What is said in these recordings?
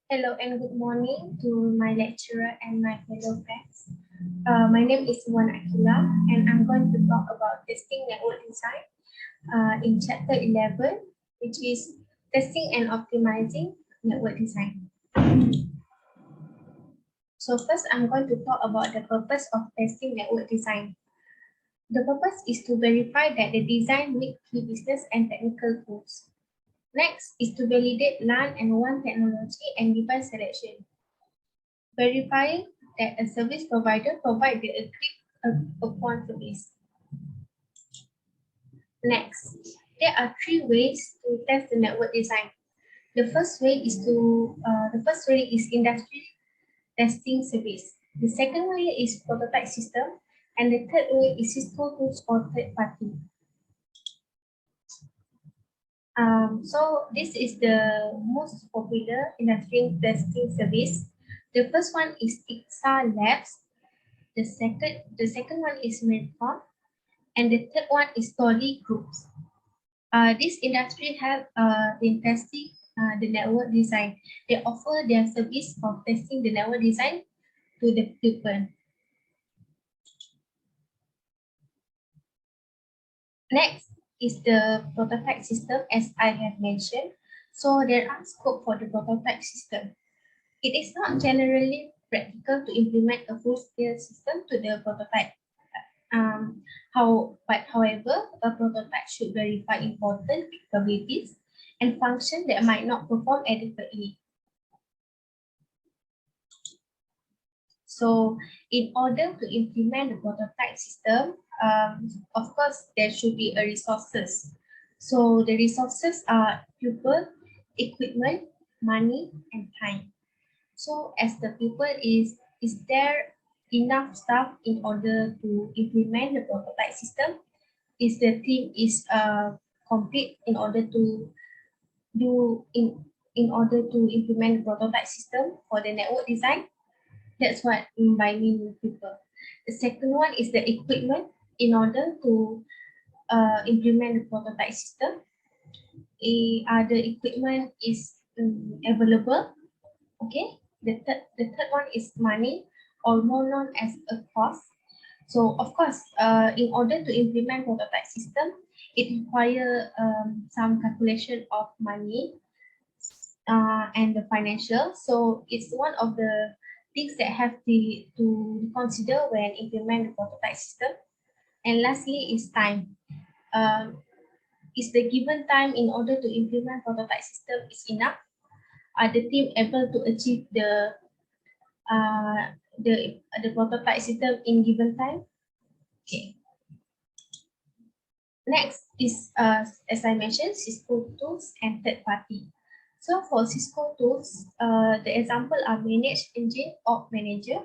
Hello and good morning to my lecturer and my fellow friends. My name is Wan Akila and I'm going to talk about testing network design in chapter 11, which is testing and optimizing network design. So first, I'm going to talk about the purpose of testing network design. The purpose is to verify that the design meets key business and technical goals. Next is to validate LAN and WAN technology and device selection. Verifying that a service provider provides the agreed upon service. Next, there are three ways to test the network design. The first way is industry testing service. The second way is prototype system, and the third way is Cisco tools or third party. So this is the most popular industry testing service. The first one is IXA Labs. The second one is Medcom, and the third one is Story Groups. This industry help in testing the network design. They offer their service of testing the network design to the people. Next is the prototype system, as I have mentioned. So there are scope for the prototype system. It is not generally practical to implement a full-scale system to the prototype. However, a prototype should verify important capabilities and functions that might not perform adequately. So, in order to implement the prototype system, of course, there should be a resources. So, the resources are people, equipment, money, and time. So, as the people is there enough staff in order to implement the prototype system? Is the team is complete in order to do in order to implement the prototype system for the network design? That's what by mean people. The second one is the equipment in order to implement the prototype system. The equipment is available. Okay. The third one is money, or more known as a cost. So of course, in order to implement prototype system, it requires some calculation of money and the financial. So it's one of the things that have to consider when implement the prototype system. And lastly is time. Is the given time in order to implement prototype system is enough? Are the team able to achieve the prototype system in given time? Okay. Next is, as I mentioned, Cisco tools and third party. So for Cisco tools, the example are Manage Engine or Manager,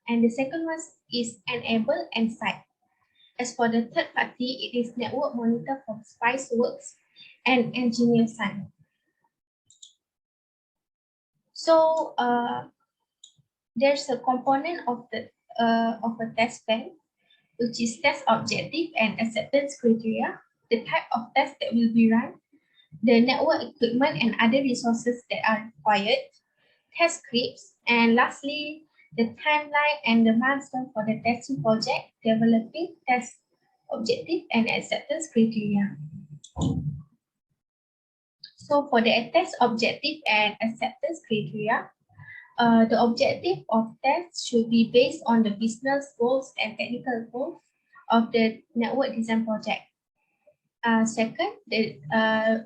and the second one is Enable and Site. As for the third party, it is Network Monitor from Spiceworks and Engineer Sun. So there's a component of a test bank, which is test objective and acceptance criteria, the type of test that will be run, the network equipment and other resources that are required, test scripts, and lastly, the timeline and the milestone for the testing project, developing test objective and acceptance criteria. So for the test objective and acceptance criteria, the objective of tests should be based on the business goals and technical goals of the network design project. Second,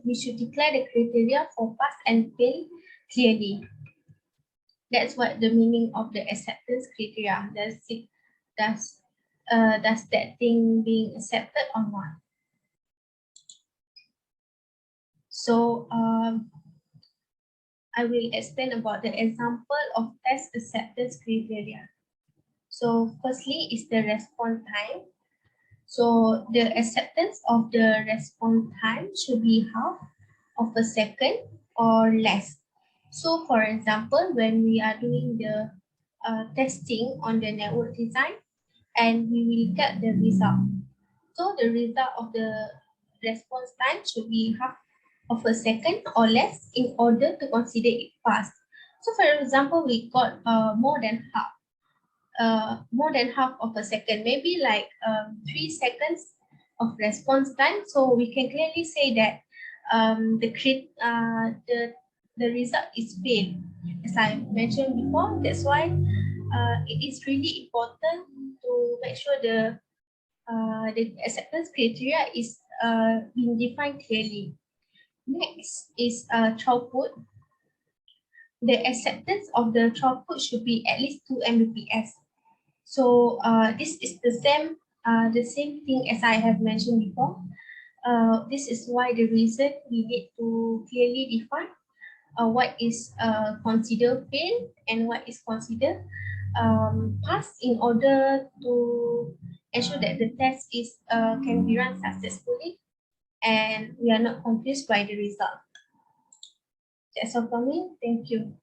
we should declare the criteria for pass and fail clearly. That's what the meaning of the acceptance criteria. Does that thing being accepted or not? So I will explain about the example of test acceptance criteria. So firstly is the response time. So the acceptance of the response time should be half of a second or less. So for example, when we are doing the testing on the network design and we will get the result. So the result of the response time should be half of a second or less in order to consider it passed. So for example, we got more than half of a second, maybe like 3 seconds of response time. So we can clearly say that the result is failed. As I mentioned before, that's why it is really important to make sure the acceptance criteria is being defined clearly. Next is throughput. The acceptance of the throughput should be at least 2 Mbps. So this is the same thing as I have mentioned before. This is why the reason we need to clearly define what is considered fail and what is considered pass, in order to ensure that the test is can be run successfully and we are not confused by the result. That's all from me. Thank you.